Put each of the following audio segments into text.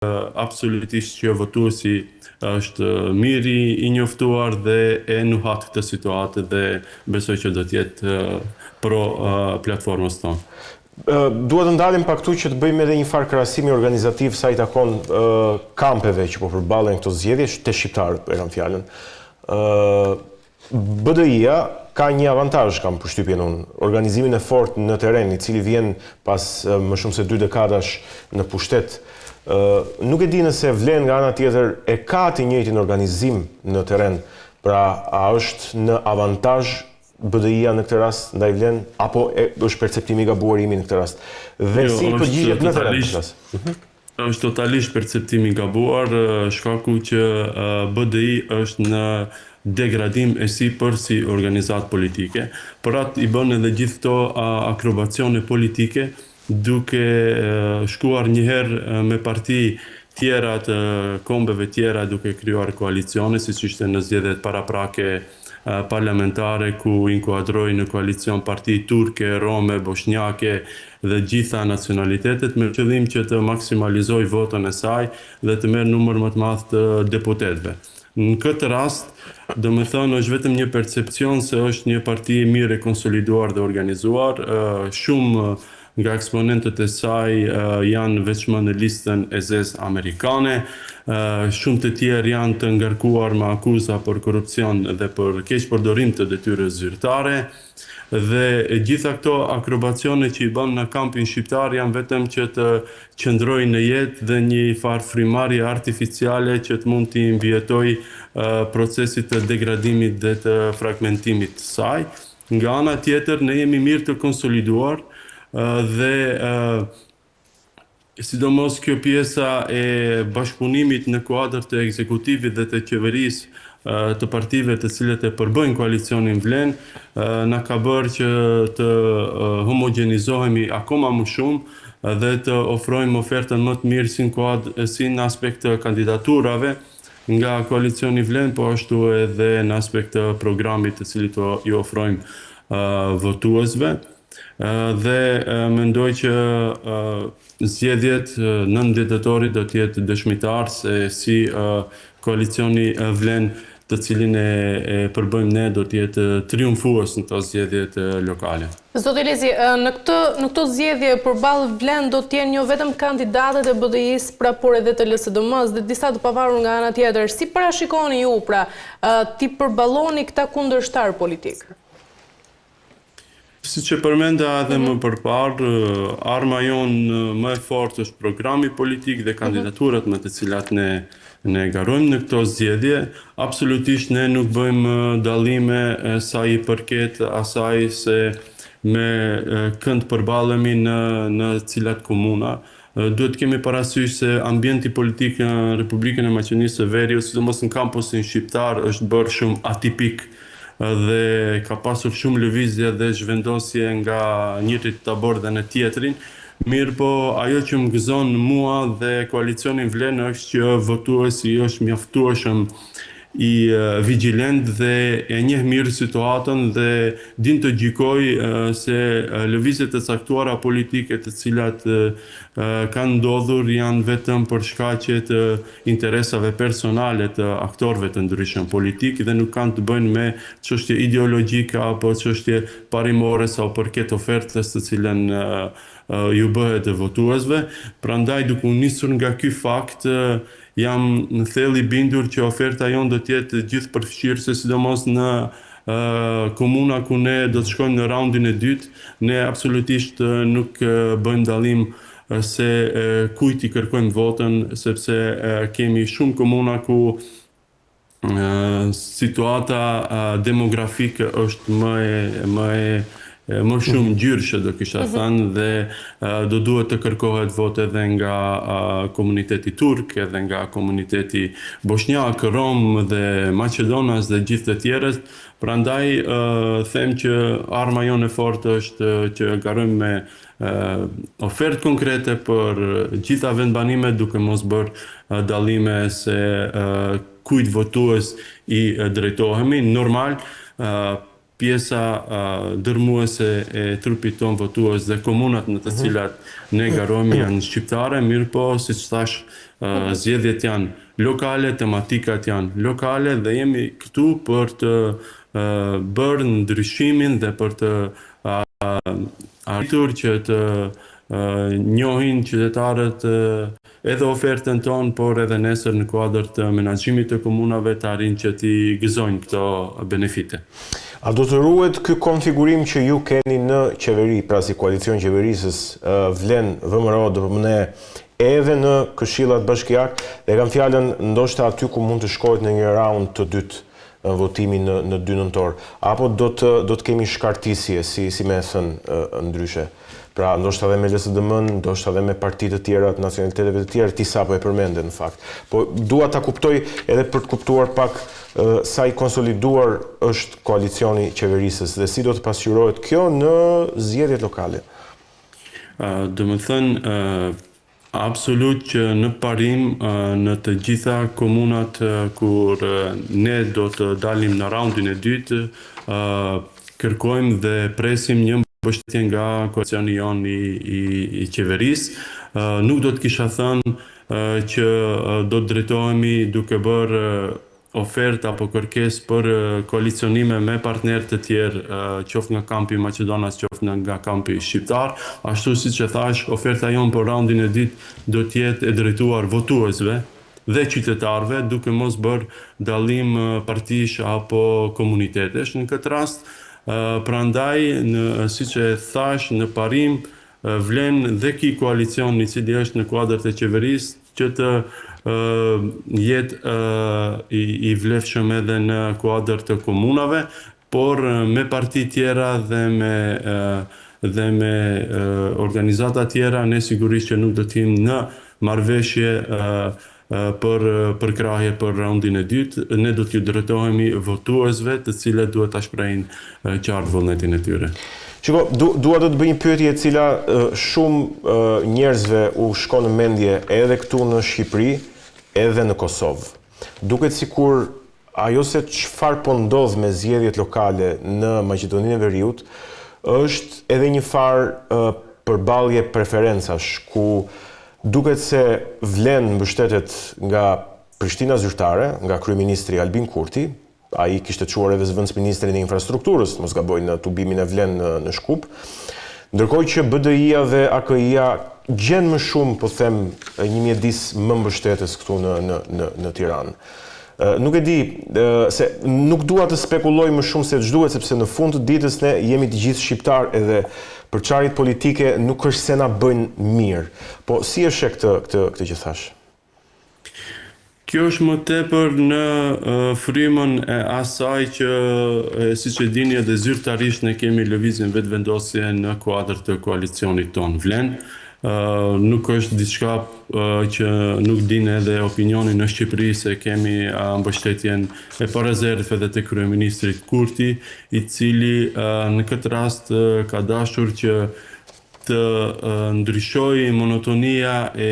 absolutisht që votuesi është miri i njoftuar dhe e nuhat këtë situatë dhe besoj që do të jetë pro platformës tonë. Duhet të ndalim pak këtu që të bëjmë edhe një farë krahasimi organizativ sa i takon kampeve që po përballen këto zgjedhje te shqiptarët, e kam fjalën. BDI-a ka një avantazh, kam përshtypjen unë, organizimin e fortë në terren, i cili vjen pas më shumë se 2 dekadash në pushtet. Nuk e di nëse vlen nga ana tjetër e ka të njëjtin organizim në terren, pra a është në avantazh BDI-a në këtë rast ndaj vlen, apo është perceptimi i gabuar imi në këtë rast? Dhe si përgjigjet në terren? Është totalisht perceptimi i gabuar, shkaku që BDI është në degradim e sipër si organizatë politike. Për atë i bën edhe gjithë këto akrobacione politike, duke shkuar njëherë me parti tjera të kombeve tjera, duke krijuar koalicione, siç ishte në zgjedhjet paraprake parlamentare, ku inkuadroi në koalicion parti turke, rome, bosnjake dhe gjitha nacionalitetet, me qëllim që të maksimalizoj votën e saj dhe të merr numër më të madh të deputetëve. Në këtë rast, domethënë është vetëm një percepcion se është një parti mirë e konsoliduar dhe organizuar. Shumë nga eksponentët e saj janë veçmë në listën e zezë amerikane, shumë të tjerë janë të ngarkuar me akuza për korrupsion dhe për keqpërdorim të detyrës zyrtare, dhe gjitha këto akrobacione që i bën në kampin shqiptar janë vetëm që të qëndrojnë në jetë dhe një farë frymarrje artificiale që të mund t'i mbijetoj procesit të degradimit dhe të fragmentimit të saj. Nga ana tjetër, ne jemi mirë të konsoliduar dhe sidomos kjo pjesa e bashkëpunimit në kuadër të ekzekutivit dhe të qeverisë të partive të cilët e përbëjnë koalicionin vlen, na ka bërë që të homogenizohemi akoma më shumë dhe të ofrojmë ofertën më të mirë si në aspekt të kandidaturave nga koalicioni vlen, po ashtu edhe në aspekt të programit të cilit i ofrojmë votuesve. Dhe mendoj që zgjedhjet 9 dhjetorit do të jetë dëshmitar se si koalicioni vlen të cilin e përbëjmë ne do të jetë triumfues në këto zgjedhjet lokale. Zoti Elezi, në këto zgjedhje përballë vlen do të jenë jo vetëm kandidatët e BDI-s, pra por edhe të LSDM-s dhe disa të pavarur nga ana tjetër. Si parashikoni ju pra ti përballoni këta kundërshtar politik? Siç e përmenda edhe më përpara, arma jonë më e fortë është programi politik dhe kandidaturat me të cilat ne garojmë në këto zgjedhje. Absolutisht ne nuk bëjmë dallime sa i përket asaj se me kënd përballemi në cilat komuna. Duhet kemi parasysh se ambienti politik në Republikën e Maqedonisë së Veriut, sidomos në kampusin shqiptar, është bërë shumë atipik dhe ka pasur shumë lëvizje dhe zhvendosje nga njëri tabor dhe në tjetrin. Mirë po, ajo që më gëzon mua dhe koalicionin vlen është që votuesi është mjaftueshëm i vigjilent dhe e njeh mirë situatën dhe din të gjykoj se lëvizjet e caktuara politike të cilat kanë ndodhur janë vetëm për shkaqe të interesave personale të aktorëve të ndryshëm politik dhe nuk kanë të bëjnë me çështje ideologjike apo çështje parimore sa përket ofertës të cilën ju bëhet e votuesve. Prandaj duke u nisur nga ky fakt, jam në thellë i bindur që oferta jonë do të jetë gjithë përfshirëse, sidomos në komuna ku ne do të shkojmë në raundin e dytë. Ne absolutisht nuk bëjmë dallim se kujt i kërkojmë votën, sepse kemi shumë komuna ku situata demografike është më shumë gjyrshe, do kisha thënë, dhe do duhet të kërkohet vote edhe nga komuniteti turk, edhe nga komuniteti bosnjak, rom dhe maqedonas dhe gjithë të tjerët. Prandaj them që arma jonë e fortë është që garojmë me ofertë konkrete për gjitha vendbanimet, duke mos bërë dallime se kujt votues i drejtohemi. Normal, pjesa dërmuese e trupit ton votues dhe komunat në të cilat ne garohemi janë shqiptare, mirë po, siç thash, zgjedhjet janë lokale, tematikat janë lokale dhe jemi këtu për të bërë ndryshimin dhe për të arritur që të njohin qytetarët edhe ofertën tonë, por edhe nesër në kuadër të menaxhimit të komunave të arrijnë që t'i gëzojnë këto benefite. A do të ruhet ky konfigurim që ju keni në qeveri, pra si koalicion qeverisës, vlen VMRO, DPMNE, edhe në këshillat bashkiake, dhe kam fjalën ndoshta aty ku mund të shkohet në një raund të dytë votimin në 2 nëntor, apo do të kemi shkartisje, si me thënë ndryshe? Pra, ndoshta edhe me LSDM-n, ndoshta edhe me partitë të tjera, të nacionaliteteve të tjera, ti sapo e përmende në fakt. Po dua ta kuptoj edhe për të kuptuar pak sa i konsoliduar është koalicioni qeverisës dhe si do të pasqyrohet kjo në zgjedhjet lokale. Domethënë, absolut që në parim në të gjitha komunat kur ne do të dalim në raundin e dytë, kërkojmë dhe presim një mbështetje nga koalicioni jonë i qeverisë. Nuk do të kisha thënë që do të drejtohemi duke bërë ofertë apo kërkesë për koalicionime me partnerë të tjerë, qoftë nga kampi Maqedonas, qoftë nga kampi shqiptar. Ashtu siç e thash, oferta jonë për raundin e dytë do të jetë e drejtuar votuesve dhe qytetarëve, duke mos bërë dallim partish apo komunitetesh. Në këtë rast, prandaj, siç e thash, në parim vlen dhe ky koalicion i cili është në kuadër të qeverisë që të jetë i vlefshëm edhe në kuadër të komunave, por me parti tjera dhe me organizata tjera, ne sigurisht që nuk do të jemi në marrëveshje për krahje për raundin e dytë, ne do t'ju drejtohemi votuesve të cilët duhet ta shprehin qartë vullnetin e tyre. Shiko, dua të bëj një pyetje e cila shumë njerëzve u shkon në mendje edhe këtu në Shqipëri, edhe në Kosovë. Duket sikur ajo se çfarë po ndodh me zgjedhjet lokale në Maqedoninë e Veriut është edhe një farë përballje preferencash, ku duket se vlen mbështetet nga Prishtina zyrtare, nga kryeministri Albin Kurti. Ai kishte çuar edhe zëvendësministrin e infrastrukturës, mos gaboj, në tubimin e Vlen në Shkup. Ndërkohë që BDI-a dhe AKI-a gjen më shumë, po them, një mjedis më mbështetës këtu në Tiranë. Nuk e di, se nuk dua të spekuloj më shumë se ç'duhet, sepse në fund të ditës ne jemi të gjithë shqiptar edhe përçarjet politike nuk është se na bëjnë mirë. Po si e sheh këtë që thash? Kjo është më tepër në frymën e asaj që, siç e dini, edhe zyrtarisht ne kemi lëvizjen vetëvendosje në kuadër të koalicionit ton Vlen. Nuk është diçka që nuk din edhe opinioni në Shqipëri, se kemi mbështetjen e parezervë edhe të kryeministrit Kurti, i cili në këtë rast ka dashur që të ndryshoj monotonia e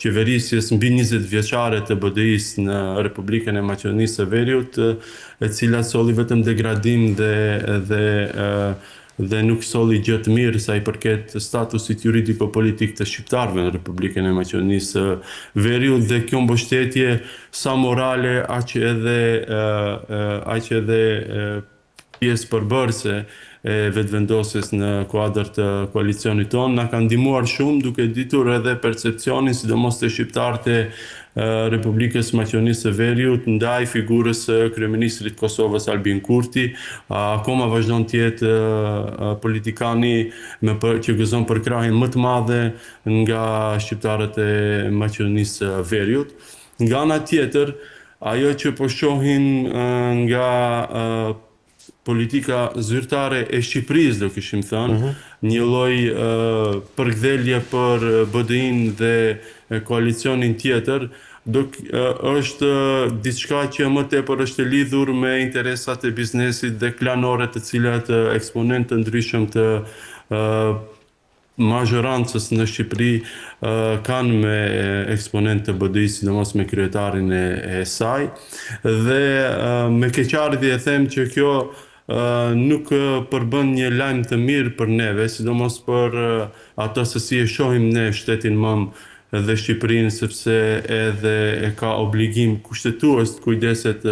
qeverisjes mbi 20 vjeçare të BDI-s në Republikën e Maqedonisë së Veriut, e cila solli vetëm degradim dhe nuk solli gjë të mirë sa i përket statusit juridiko-politik të shqiptarëve në Republikën e Maqedonisë së Veriut, dhe kjo mbështetje sa morale aq edhe pjesë përbërëse e vetëvendosjes në kuadër të koalicionit tonë na ka ndihmuar shumë, duke ditur edhe percepcionin, sidomos të shqiptarët e Republikës Maqedonisë së Veriut ndaj figurës së kryeministrit Kosovës Albin Kurti. Akoma vazhdon të jetë politikani që gëzon për krahjen më të madhe nga shqiptarët e Maqedonisë së Veriut. Nga ana tjetër, ajo që po shohim nga politika zyrtare e Shqipërisë, do kishim thënë, një lloj përkthjelje për BDI-n dhe koalicionin tjetër, është diçka që më tepër është lidhur me interesat e biznesit dhe klanore, të cilat eksponentë të ndryshëm të mazhorancës në Shqipëri kanë me eksponent të BDI-s, sidomos me kryetarin e saj, dhe me keqardhje e them që kjo nuk përbën një lajm të mirë për neve, sidomos për ato se si e shohim ne shtetin mëmë dhe Shqipërinë, sepse edhe e ka obligim kushtetues të kujdeset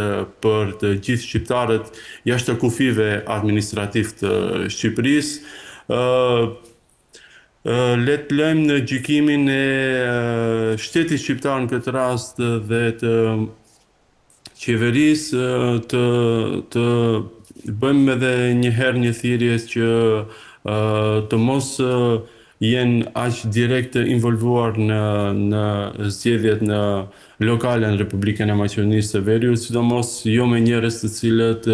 për të gjithë shqiptarët jashtë kufive administrativ të Shqipërisë. Le të lëmë në gjykimin e shtetit shqiptar në këtë rast dhe të qeverisë të bëjmë edhe njëherë një thirrje që të mos jenë aq direkt involvuar në zgjedhjet në lokale në Republikën e Maqedonisë së Veriut, sidomos jo me njerëz të cilët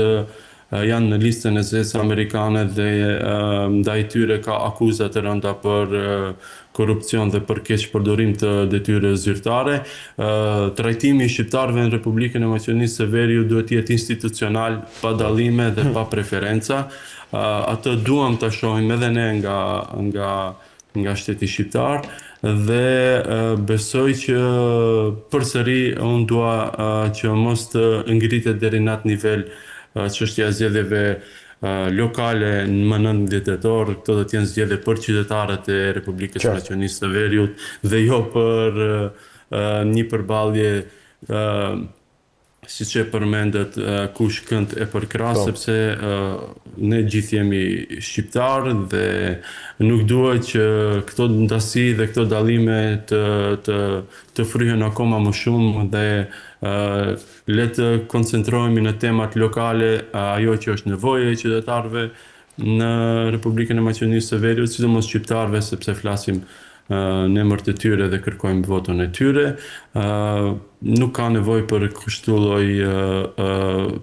janë në listën e zezë amerikane dhe ndaj tyre ka akuza të rënda për korupcion dhe për keq përdorim të detyre zyrtare. Trajtimi i shqiptarëve në Republikën e Maqedonisë së Veriut duhet të jetë institucional, pa dallime dhe pa preferenca. Atë duam ta shohim edhe ne nga shteti shqiptar dhe besoj që përsëri unë dua që mos të ngritet deri në atë nivel çështja e zgjedhjeve lokale në 19 tetor. Këto do të jenë zgjedhje për qytetarët e Republikës së Maqedonisë së Veriut dhe jo për një përballje siç e përmendet kush kënd e përkras, sepse ne gjithë jemi shqiptar dhe nuk duhet që këto ndasi dhe këto dallime të fryhen akoma më shumë dhe le të koncentrohemi në temat lokale, ajo që është nevojë e qytetarëve në Republikën e Maqedonisë së Veriut, sidomos shqiptarëve, sepse flasim në emër të tyre dhe kërkojmë votën e tyre. Nuk ka nevojë për kështu lloj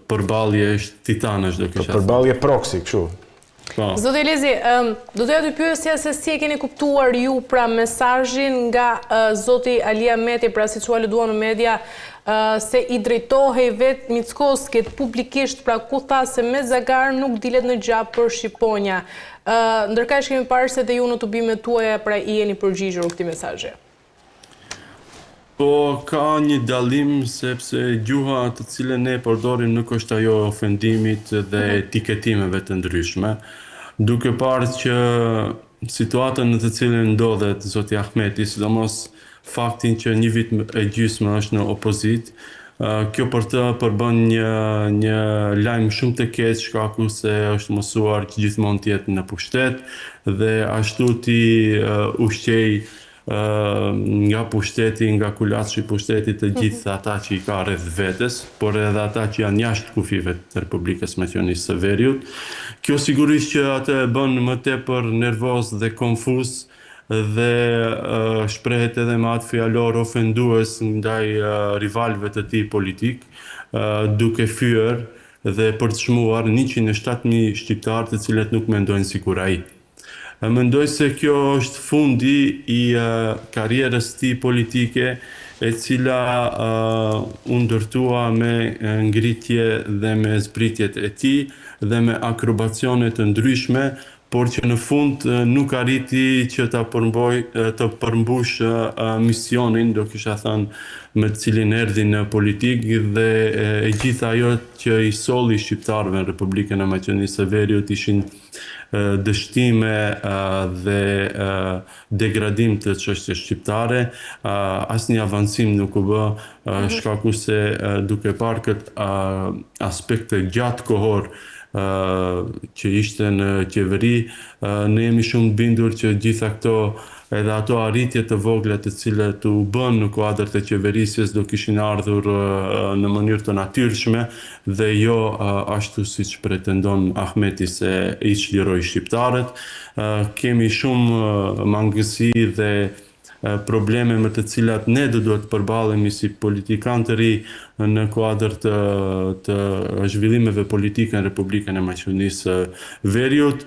përballje titanësh, do kisha thënë. Përballje proxy, kështu. Zoti Elezi, do doja të pyesja se si e keni kuptuar ju pra mesazhin nga zoti Ali Ahmeti, pra siç u aluduan në media, se i drejtohej vetë Mickoskit publikisht, pra ku tha se me Zagar nuk dilet në gjap për Shqiponja. Ndërkaq kemi parë se dhe ju në tubimet tuaja pra i jeni përgjigjur këtij mesazhi. Po ka një dallim, sepse gjuha të cilën ne përdorim nuk është ajo ofendimit dhe etiketimeve të ndryshme. Duke parë që situatën në të cilën ndodhet zoti Ahmeti, sidomos faktin që një vit e gjysmë është në opozit, kjo për të përbën një lajm shumë të keq, shkaku se është mësuar që gjithmonë të jetë në pushtet dhe ashtu ti ushqej nga pushteti, nga kulaçi i pushtetit të gjithë ata që i ka rreth vetes, por edhe ata që janë jashtë kufive të Republikës Maqedonisë së Veriut. Kjo sigurisht që atë e bën më tepër nervoz dhe konfuz dhe shprehet edhe me atë fjalor ofendues ndaj rivalëve të tij politik, duke fyer dhe përçmuar 107.000 shqiptarë të cilët nuk mendojnë sikur ai. Mendoj se kjo është fundi i karrierës tij politike, e cila u ndërtua me ngritje dhe me zbritjet e tij dhe me akrobacione të ndryshme, por që në fund nuk arriti që të përmbush misionin, do kisha thënë, me të cilin erdhi në politikë dhe e gjitha ajo që i solli shqiptarëve në Republikën e Maqedonisë së Veriut ishin dështime dhe degradim të çështjes shqiptare. Asnjë avancim nuk u bë, shkaku se duke parë këtë aspekt të gjatë kohor që ishte në qeveri, ne jemi shumë bindur që gjitha këto edhe ato arritje të vogla të cilat u bën në kuadër të qeverisjes do kishin ardhur në mënyrë të natyrshme dhe jo ashtu siç pretendon Ahmeti se i çliroi shqiptarët. Kemi shumë mangësi dhe probleme me të cilat ne do duhet të përballemi si politikanë të ri në kuadër të zhvillimeve politike në Republikën e Maqedonisë së Veriut.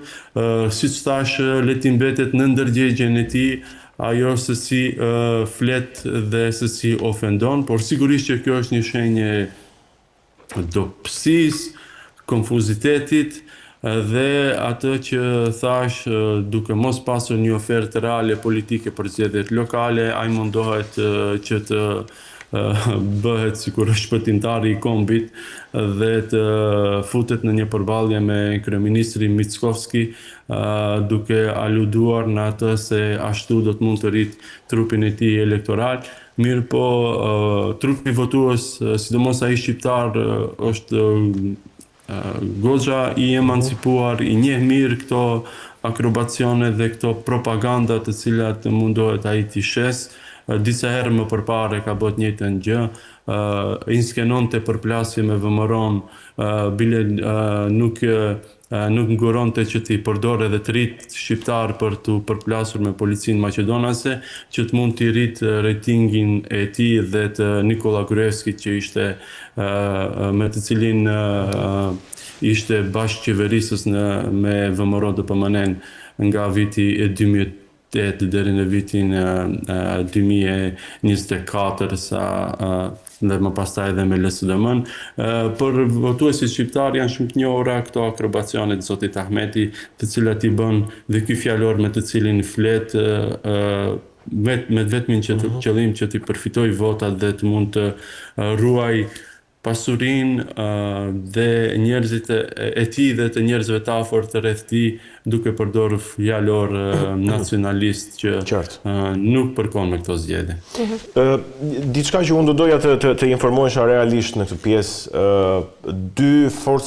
Siç thash, le të mbetet në ndërgjegjen e tij ajo se si flet dhe se si ofendon, por sigurisht që kjo është një shenjë dobësisë, konfuzitetit dhe atë që thash, duke mos pasur një ofertë reale politike për zgjedhjet lokale, ai mundohet që të bëhet sikur është shpëtimtari i kombit dhe të futet në një përballje me kryeministrin Mickovski, duke aluduar në atë se ashtu do të mund të rrit trupin e tij elektoral. Mirë po, trupi votues, sidomos ai shqiptar, është goxha i emancipuar, i njeh mirë këto akrobacione dhe këto propaganda të cilat mundohet ai t'i shes. Disa herë më përpare ka bërë njëjtën gjë, inskenon të përplasje me vëmëron, bile nuk nguronte që t'i përdor edhe të rrit shqiptar për t'u përplasur me policinë maqedonase, që të mund t'i rrit ratingin e tij dhe të Nikola Gruevskit, që ishte me të cilin ishte bashkëqeverisës me VMRO DPMN nga viti 2008 deri në vitin 2024 dhe më pastaj edhe me LSDM-n. Për votuesit shqiptar janë shumë të njohura këto akrobacione të zotit Ahmeti, të cilat i bën dhe ky fjalor me të cilin flet me vetmin qëllim që t'i përfitoj votat dhe të mund të ruaj pasurin dhe njerëzit e tij dhe të njerëzve të afërt rreth tij, duke përdorur fjalor nacionalist që nuk përkon me këto zgjedhje. Diçka që unë do doja të informohesha realisht në këtë pjesë, dy forcat